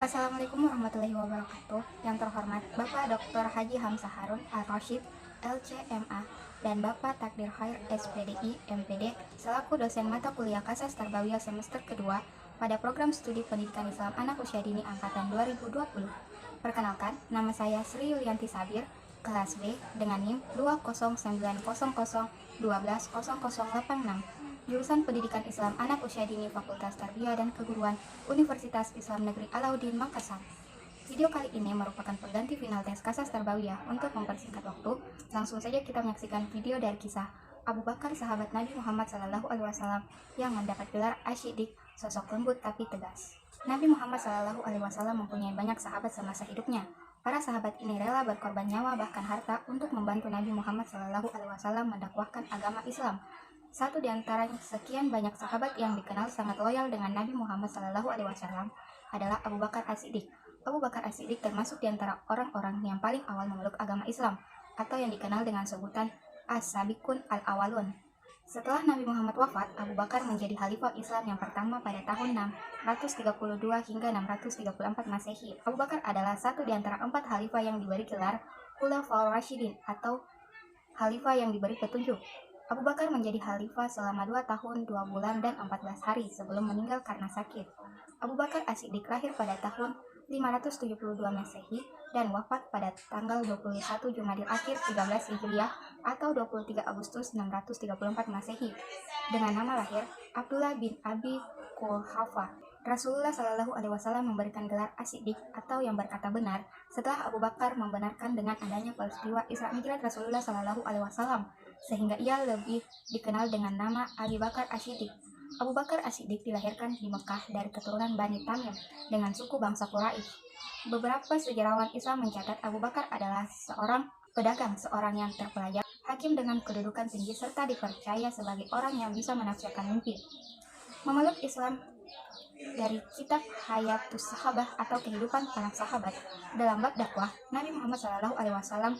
Assalamualaikum warahmatullahi wabarakatuh. Yang terhormat Bapak Dr. Haji Hamzah Harun Al-Rashid, LCMA, dan Bapak Takdir Khair SPDI, MPD, selaku dosen mata kuliah Kasas Tarbawiyah semester kedua pada program studi pendidikan Islam anak usia dini angkatan 2020. Perkenalkan, nama saya Sri Yulianti Sabir, kelas B dengan NIM 20900120086. Jurusan Pendidikan Islam Anak Usia Dini Fakultas Tarbiyah dan Keguruan Universitas Islam Negeri Alauddin Makassar. Video kali ini merupakan pengganti final tes Kasas Tarbawiyah. Untuk mempersingkat waktu, langsung saja kita menyaksikan video dari kisah Abu Bakar sahabat Nabi Muhammad SAW yang mendapat gelar Asy-Siddiq, sosok lembut tapi tegas. Nabi Muhammad SAW mempunyai banyak sahabat semasa hidupnya. Para sahabat ini rela berkorban nyawa bahkan harta untuk membantu Nabi Muhammad SAW mendakwahkan agama Islam. Satu di antara sekian banyak sahabat yang dikenal sangat loyal dengan Nabi Muhammad SAW adalah Abu Bakar As-Siddiq. Abu Bakar As-Siddiq termasuk di antara orang-orang yang paling awal memeluk agama Islam, atau yang dikenal dengan sebutan As-Sabiqun Al-Awwalun. Setelah Nabi Muhammad wafat, Abu Bakar menjadi khalifah Islam yang pertama pada tahun 632 hingga 634 Masehi. Abu Bakar adalah satu di antara 4 khalifah yang diberi gelar Khulafaur Rasyidin atau khalifah yang diberi petunjuk. Abu Bakar menjadi khalifah selama 2 tahun, 2 bulan, dan 14 hari sebelum meninggal karena sakit. Abu Bakar As-Siddiq lahir pada tahun 572 Masehi dan wafat pada tanggal 21 Jumadil Akhir 13 Hijriah atau 23 Agustus 634 Masehi dengan nama lahir Abdullah bin Abi Quhafa. Rasulullah SAW memberikan gelar As-Siddiq atau yang berkata benar setelah Abu Bakar membenarkan dengan adanya peristiwa Isra Mi'raj Rasulullah SAW, sehingga ia lebih dikenal dengan nama Abu Bakar As-Siddiq. Abu Bakar As-Siddiq dilahirkan di Mekah dari keturunan Bani Tamim dengan suku bangsa Quraisy. Beberapa sejarawan Islam mencatat Abu Bakar adalah seorang pedagang, seorang yang terpelajar, hakim dengan kedudukan tinggi, serta dipercaya sebagai orang yang bisa menafsirkan mimpi. Memeluk Islam dari kitab Hayatus Sahabah atau kehidupan para sahabat, dalam bab dakwah Nabi Muhammad SAW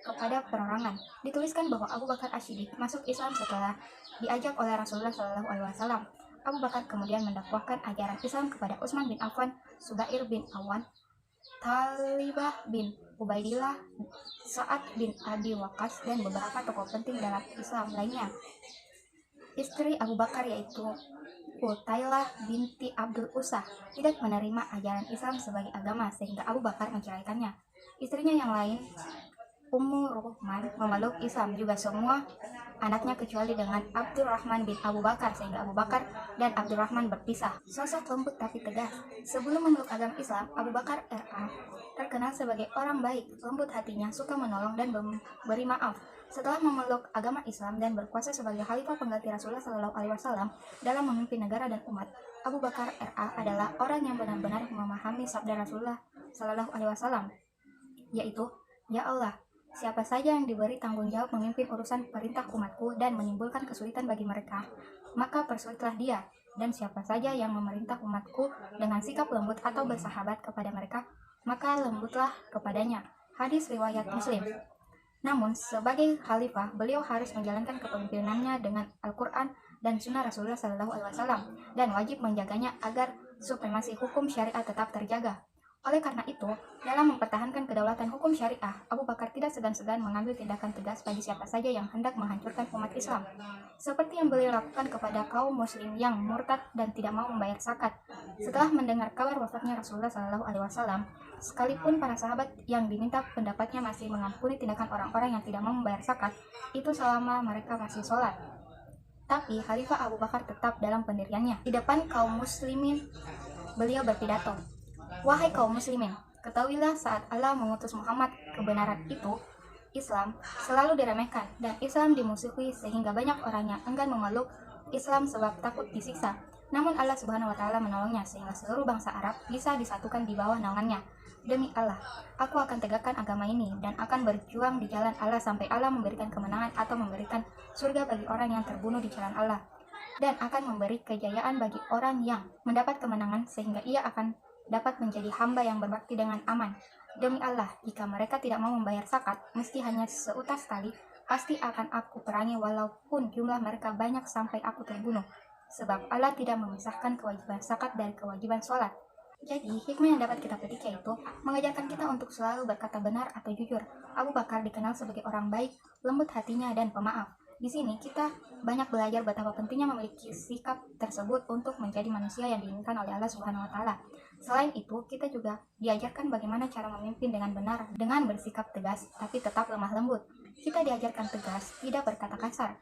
kepada perorangan, dituliskan bahwa Abu Bakar As-Siddiq masuk Islam setelah diajak oleh Rasulullah SAW. Abu Bakar kemudian mendakwahkan ajaran Islam kepada Utsman bin Affan, Zubair bin Awan, Talibah bin Ubaidillah, Sa'ad bin Abi Waqqas, dan beberapa tokoh penting dalam Islam lainnya. Istri Abu Bakar yaitu Utailah binti Abdul Usah tidak menerima ajaran Islam sebagai agama sehingga Abu Bakar menceraikannya. Istrinya yang lain, Ummu Ruhman, memeluk Islam juga semua anaknya kecuali dengan Abdurrahman bin Abu Bakar, sehingga Abu Bakar dan Abdurrahman berpisah. Sosok lembut tapi tegas. Sebelum memeluk agama Islam, Abu Bakar RA terkenal sebagai orang baik, lembut hatinya, suka menolong dan memberi maaf. Setelah memeluk agama Islam dan berkuasa sebagai khalifah pengganti Rasulullah SAW dalam memimpin negara dan umat, Abu Bakar RA adalah orang yang benar-benar memahami sabda Rasulullah SAW, yaitu, "Ya Allah, siapa saja yang diberi tanggung jawab memimpin urusan perintah umatku dan menimbulkan kesulitan bagi mereka, maka persulitlah dia. Dan siapa saja yang memerintah umatku dengan sikap lembut atau bersahabat kepada mereka, maka lembutlah kepadanya." Hadis riwayat Muslim. Namun, sebagai khalifah, beliau harus menjalankan kepemimpinannya dengan Al-Quran dan Sunnah Rasulullah SAW dan wajib menjaganya agar supremasi hukum syariat tetap terjaga. Oleh karena itu, dalam mempertahankan kedaulatan hukum syariah, Abu Bakar tidak segan-segan mengambil tindakan tegas bagi siapa saja yang hendak menghancurkan umat Islam. Seperti yang beliau lakukan kepada kaum muslim yang murtad dan tidak mau membayar zakat. Setelah mendengar kabar wafatnya Rasulullah SAW, sekalipun para sahabat yang diminta pendapatnya masih mengampuni tindakan orang-orang yang tidak mau membayar zakat, itu selama mereka masih sholat. Tapi Khalifah Abu Bakar tetap dalam pendiriannya. Di depan kaum muslimin, beliau berpidato, "Wahai kaum muslimin, ketahuilah saat Allah mengutus Muhammad, kebenaran itu, Islam, selalu diremehkan dan Islam dimusuhi sehingga banyak orang yang enggan memeluk Islam sebab takut disiksa. Namun Allah Subhanahu wa Ta'ala menolongnya sehingga seluruh bangsa Arab bisa disatukan di bawah naungannya. Demi Allah, aku akan tegakkan agama ini dan akan berjuang di jalan Allah sampai Allah memberikan kemenangan atau memberikan surga bagi orang yang terbunuh di jalan Allah, dan akan memberi kejayaan bagi orang yang mendapat kemenangan sehingga ia akan dapat menjadi hamba yang berbakti dengan aman. Demi Allah, jika mereka tidak mau membayar zakat, meski hanya seutas tali, pasti akan aku perangi walaupun jumlah mereka banyak sampai aku terbunuh. Sebab Allah tidak memisahkan kewajiban zakat dari kewajiban sholat." Jadi, hikmah yang dapat kita petik yaitu mengajarkan kita untuk selalu berkata benar atau jujur. Abu Bakar dikenal sebagai orang baik, lembut hatinya, dan pemaaf. Di sini kita banyak belajar betapa pentingnya memiliki sikap tersebut untuk menjadi manusia yang diinginkan oleh Allah Subhanahu wa taala. Selain itu, kita juga diajarkan bagaimana cara memimpin dengan benar, dengan bersikap tegas tapi tetap lemah lembut. Kita diajarkan tegas, tidak berkata kasar,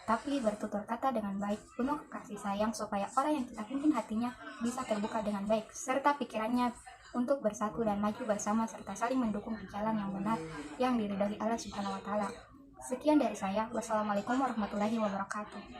tapi bertutur kata dengan baik, penuh kasih sayang supaya orang yang kita pimpin hatinya bisa terbuka dengan baik, serta pikirannya untuk bersatu dan maju bersama serta saling mendukung di jalan yang benar yang diridhai Allah Subhanahu wa taala. Sekian dari saya. Wassalamualaikum warahmatullahi wabarakatuh.